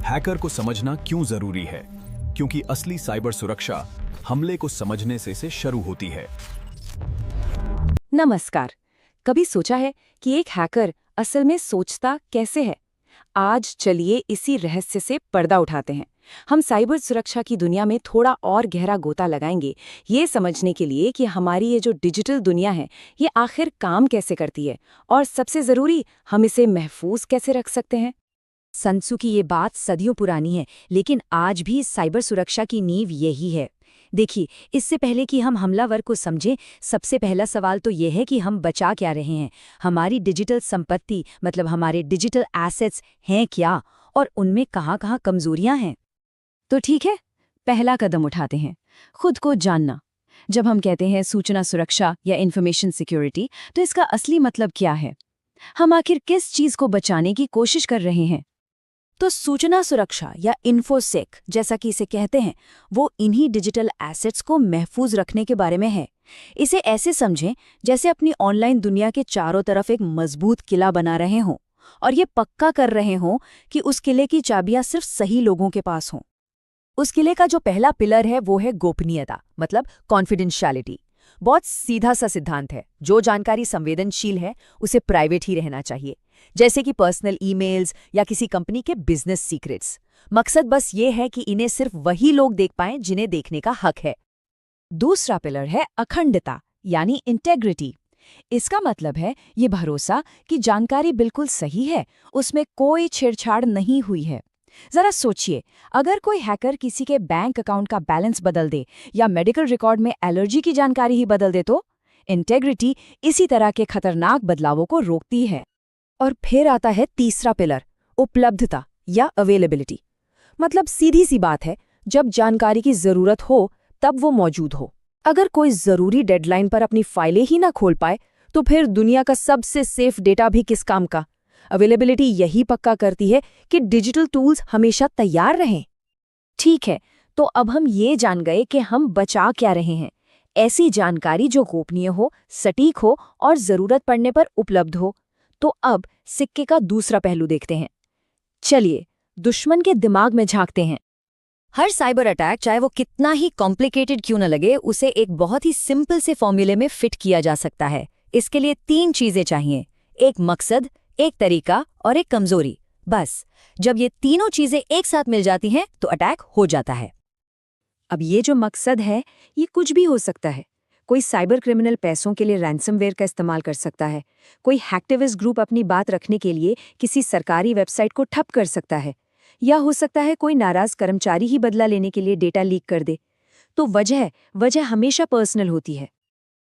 Hacker को समझना क्यों जरूरी है? क्योंकि असली साइबर सुरक्षा हमले को समझने से शुरू होती है। नमस्कार। कभी सोचा है कि एक हैकर असल में सोचता कैसे है? आज चलिए इसी रहस्य से पर्दा उठाते हैं। हम साइबर सुरक्षा की दुनिया में थोड़ा और गहरा गोता लगाएंगे, ये समझने के लिए कि हमारी ये जो डिजिटल दुनिया है, ये आखिर काम कैसे करती है और सबसे जरूरी, हम इसे महफूज कैसे रख सकते हैं। सन त्सू की ये बात सदियों पुरानी है, लेकिन आज भी साइबर सुरक्षा की नींव यही है। देखिए, इससे पहले कि हम हमलावर को समझें, सबसे पहला सवाल तो ये है कि हम बचा क्या रहे हैं। हमारी डिजिटल संपत्ति, मतलब हमारे डिजिटल एसेट्स हैं क्या, और उनमें कहाँ-कहाँ कमजोरियां हैं। तो ठीक है, पहला कदम उठाते हैं, खुद को जानना। जब हम कहते हैं सूचना सुरक्षा या इंफॉर्मेशन सिक्योरिटी, तो इसका असली मतलब क्या है? हम आखिर किस चीज को बचाने की कोशिश कर रहे हैं? तो सूचना सुरक्षा या इन्फोसेक, जैसा कि इसे कहते हैं, वो इन्हीं डिजिटल एसेट्स को महफूज रखने के बारे में है। इसे ऐसे समझें जैसे अपनी ऑनलाइन दुनिया के चारों तरफ एक मजबूत किला बना रहे हों और ये पक्का कर रहे हों कि उस किले की चाबियां सिर्फ सही लोगों के पास हों। उस किले का जो पहला पिलर है वो है गोपनीयता, मतलब कॉन्फिडेंशियलिटी। बहुत सीधा सा सिद्धांत है, जो जानकारी संवेदनशील है उसे प्राइवेट ही रहना चाहिए, जैसे कि पर्सनल ईमेल्स या किसी कंपनी के बिजनेस सीक्रेट्स। मकसद बस ये है कि इन्हें सिर्फ वही लोग देख पाएं जिन्हें देखने का हक है। दूसरा पिलर है अखंडता, यानी इंटेग्रिटी। इसका मतलब है ये भरोसा कि जानकारी बिल्कुल सही है, उसमें कोई छेड़छाड़ नहीं हुई है। जरा सोचिए, अगर कोई हैकर किसी के बैंक अकाउंट का बैलेंस बदल दे या मेडिकल रिकॉर्ड में एलर्जी की जानकारी ही बदल दे, तो इंटेग्रिटी इसी तरह के खतरनाक बदलावों को रोकती है। और फिर आता है तीसरा पिलर, उपलब्धता या अवेलेबिलिटी। मतलब सीधी सी बात है, जब जानकारी की जरूरत हो तब वो मौजूद हो। अगर कोई जरूरी डेडलाइन पर अपनी फाइलें ही ना खोल पाए, तो फिर दुनिया का सबसे सेफ डेटा भी किस काम का। अवेलेबिलिटी यही पक्का करती है कि डिजिटल टूल्स हमेशा तैयार रहें। ठीक है, तो अब हम ये जान गए कि हम बचा क्या रहे हैं। ऐसी जानकारी जो गोपनीय हो, सटीक हो और जरूरत पड़ने पर उपलब्ध हो। तो अब सिक्के का दूसरा पहलू देखते हैं। चलिए दुश्मन के दिमाग में झांकते हैं। हर साइबर अटैक, चाहे वो कितना ही कॉम्प्लिकेटेड क्यों न लगे, उसे एक बहुत ही सिंपल से फॉर्मूले में फिट किया जा सकता है। इसके लिए 3 चीजें चाहिए, एक मकसद, एक तरीका और एक कमजोरी। बस जब ये तीनों चीजें एक साथ मिल जाती हैं तो अटैक हो जाता है। अब ये जो मकसद है, ये कुछ भी हो सकता है। कोई साइबर क्रिमिनल पैसों के लिए रैंसमवेयर का इस्तेमाल कर सकता है। कोई हैकटिविस्ट ग्रुप अपनी बात रखने के लिए किसी सरकारी वेबसाइट को ठप कर सकता है। या हो सकता है कोई नाराज कर्मचारी ही बदला लेने के लिए डेटा लीक कर दे। तो वजह हमेशा पर्सनल होती है।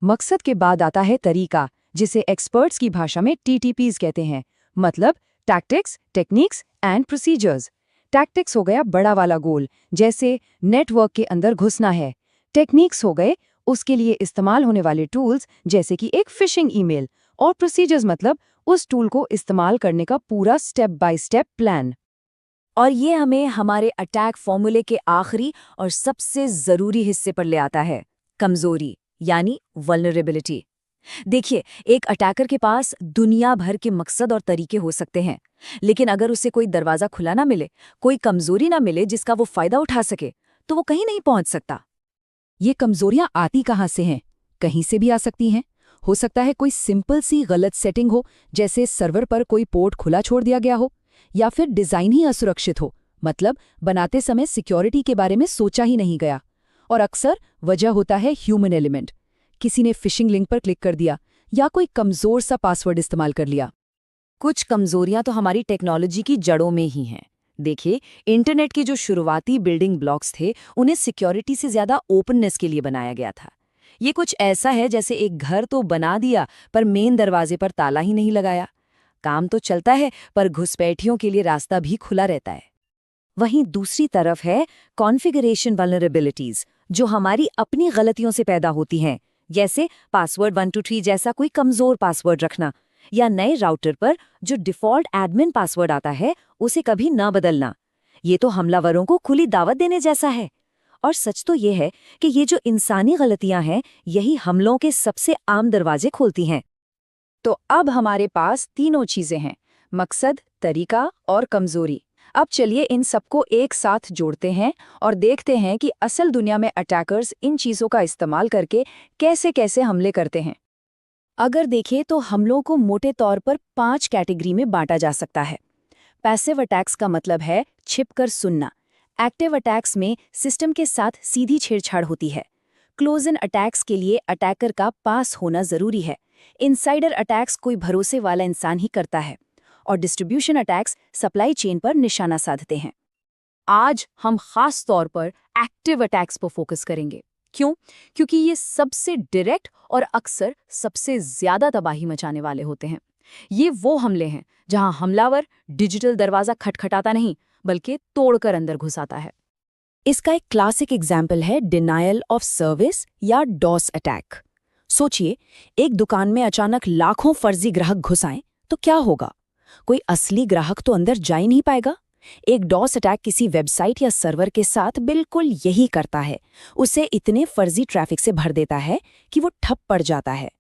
मकसद के बाद आता है तरीका, जिसे एक्सपर्ट्स की भाषा में TTPs कहते हैं, मतलब tactics, techniques and procedures. Tactics हो गया बड़ा वाला गोल, जैसे नेटवर्क के अंदर घुसना है। टेक्निक्स हो गए उसके लिए इस्तेमाल होने वाले टूल्स, जैसे कि एक फिशिंग ईमेल। और प्रोसीजर्स मतलब उस टूल को इस्तेमाल करने का पूरा स्टेप बाय स्टेप प्लान। और ये हमें हमारे अटैक फॉर्मूले के आखिरी और सबसे जरूरी हिस्से पर ले आता है, कमजोरी यानी वल्नरेबिलिटी। देखिए, एक अटैकर के पास दुनिया भर के मकसद और तरीके हो सकते हैं, लेकिन अगर उसे कोई दरवाजा खुला ना मिले, कोई कमजोरी ना मिले जिसका वो फायदा उठा सके, तो वो कहीं नहीं पहुंच सकता। ये कमजोरियां आती कहाँ से हैं? कहीं से भी आ सकती हैं। हो सकता है कोई सिंपल सी गलत सेटिंग हो, जैसे सर्वर पर कोई पोर्ट खुला छोड़ दिया गया हो, या फिर डिजाइन ही असुरक्षित हो, मतलब बनाते समय सिक्योरिटी के बारे में सोचा ही नहीं गया। और अक्सर वजह होता है ह्यूमन एलिमेंट। किसी ने फिशिंग लिंक पर क्लिक कर दिया या कोई कमजोर सा पासवर्ड इस्तेमाल कर लिया। कुछ कमजोरियां तो हमारी टेक्नोलॉजी की जड़ों में ही हैं। देखिए, इंटरनेट के जो शुरुआती बिल्डिंग ब्लॉक्स थे, उन्हें सिक्योरिटी से ज्यादा ओपननेस के लिए बनाया गया था। ये कुछ ऐसा है जैसे एक घर तो बना दिया पर मेन दरवाजे पर ताला ही नहीं लगाया। काम तो चलता है पर घुसपैठियों के लिए रास्ता भी खुला रहता है। वहीं दूसरी तरफ है कॉन्फ़िगरेशन वल्नरेबिलिटीज, जो हमारी अपनी गलतियों से पैदा होती हैं, जैसे पासवर्ड 123 जैसा कोई कमजोर पासवर्ड रखना, या नए राउटर पर जो डिफ़ॉल्ट एडमिन पासवर्ड आता है उसे कभी न बदलना। ये तो हमलावरों को खुली दावत देने जैसा है। और सच तो ये है कि ये जो इंसानी गलतियां हैं, यही हमलों के सबसे आम दरवाजे खोलती हैं। तो अब हमारे पास तीनों चीजें हैं, मकसद, तरीका और कमजोरी। अब चलिए इन सबको एक साथ जोड़ते हैं और देखते हैं कि असल दुनिया में अटैकर्स इन चीज़ों का इस्तेमाल करके कैसे-कैसे हमले करते हैं। अगर देखें तो हमलों को मोटे तौर पर 5 कैटेगरी में बांटा जा सकता है। पैसिव अटैक्स का मतलब है छिपकर सुनना। एक्टिव अटैक्स में सिस्टम के साथ सीधी छेड़छाड़ होती है। क्लोज इन अटैक्स के लिए अटैकर का पास होना जरूरी है। इनसाइडर अटैक्स कोई भरोसे वाला इंसान ही करता है। और डिस्ट्रीब्यूशन अटैक्स सप्लाई चेन पर निशाना साधते हैं। आज हम खास तौर पर एक्टिव अटैक्स पर फोकस करेंगे। क्यों? क्योंकि ये सबसे डायरेक्ट और अक्सर सबसे ज्यादा तबाही मचाने वाले होते हैं। ये वो हमले हैं जहां हमलावर डिजिटल दरवाजा खटखटाता नहीं बल्कि तोड़कर अंदर घुस आता है। इसका एक क्लासिक एग्जाम्पल है डिनायल ऑफ सर्विस या डॉस अटैक। सोचिए, एक दुकान में अचानक लाखों फर्जी ग्राहक घुस आएं तो क्या होगा? कोई असली ग्राहक तो अंदर जा ही नहीं पाएगा। एक डॉस अटैक किसी वेबसाइट या सर्वर के साथ बिल्कुल यही करता है। उसे इतने फर्जी ट्रैफिक से भर देता है कि वो ठप पड़ जाता है।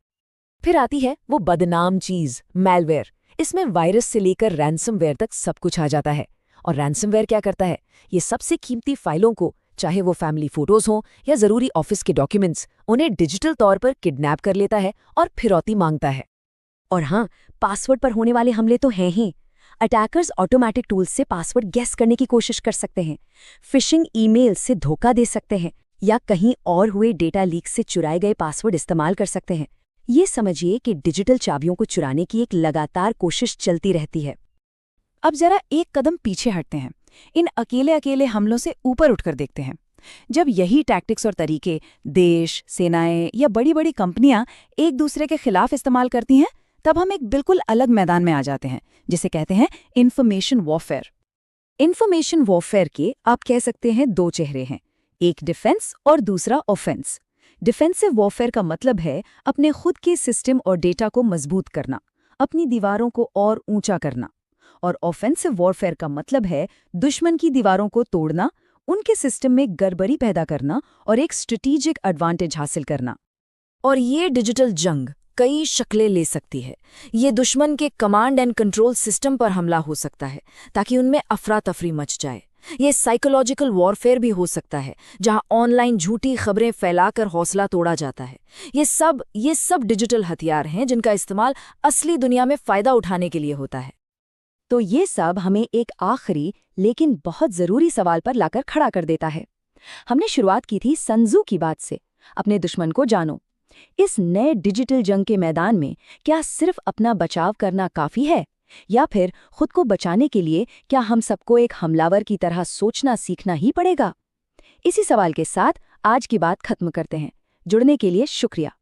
फिर आती है वो बदनाम चीज, मैलवेयर। इसमें वायरस से लेकर रैंसमवेयर तक सब कुछ आ जाता है। और रैंसमवेयर क्या करता है? ये सबसे कीमती फाइलों को, चाहे वो फैमिली फोटोज हों या जरूरी ऑफिस के डॉक्यूमेंट्स, उन्हें डिजिटल तौर पर किडनैप कर लेता है और फिरौती मांगता है। और हाँ, पासवर्ड पर होने वाले हमले तो हैं ही। अटैकर्स ऑटोमेटिक टूल्स से पासवर्ड गेस करने की कोशिश कर सकते हैं, फिशिंग ईमेल से धोखा दे सकते हैं या कहीं और हुए डेटा लीक से चुराए गए पासवर्ड इस्तेमाल कर सकते हैं। ये समझिए कि डिजिटल चाबियों को चुराने की एक लगातार कोशिश चलती रहती है। अब जरा एक कदम पीछे हटते हैं। इन अकेले हमलों से ऊपर उठकर देखते हैं। जब यही टैक्टिक्स और तरीके देश, सेनाएं या बड़ी-बड़ी कंपनियां एक दूसरे के खिलाफ इस्तेमाल करती हैं, तब हम एक बिल्कुल अलग मैदान में आ जाते हैं, जिसे कहते हैं इंफॉर्मेशन वॉरफेयर। इंफॉर्मेशन वॉरफेयर के आप कह सकते हैं 2 चेहरे हैं, एक डिफेंस और दूसरा ऑफेंस। डिफेंसिव वॉरफेयर का मतलब है अपने खुद के सिस्टम और डेटा को मजबूत करना, अपनी दीवारों को और ऊंचा करना। और ऑफेंसिव वॉरफेयर का मतलब है दुश्मन की दीवारों को तोड़ना, उनके सिस्टम में गड़बड़ी पैदा करना और एक स्ट्रेटेजिक एडवांटेज हासिल करना। और ये डिजिटल जंग कई शक्लें ले सकती है। ये दुश्मन के कमांड एंड कंट्रोल सिस्टम पर हमला हो सकता है ताकि उनमें अफरा तफरी मच जाए। ये साइकोलॉजिकल वॉरफेयर भी हो सकता है, जहां ऑनलाइन झूठी खबरें फैलाकर हौसला तोड़ा जाता है। ये सब डिजिटल हथियार हैं जिनका इस्तेमाल असली दुनिया में फायदा उठाने के लिए होता है। तो ये सब हमें एक आखिरी लेकिन बहुत जरूरी सवाल पर लाकर खड़ा कर देता है। हमने शुरुआत की थी सन त्ज़ू की बात से, अपने दुश्मन को जानो। इस नए डिजिटल जंग के मैदान में क्या सिर्फ अपना बचाव करना काफी है, या फिर खुद को बचाने के लिए क्या हम सबको एक हमलावर की तरह सोचना सीखना ही पड़ेगा? इसी सवाल के साथ आज की बात खत्म करते हैं। जुड़ने के लिए शुक्रिया।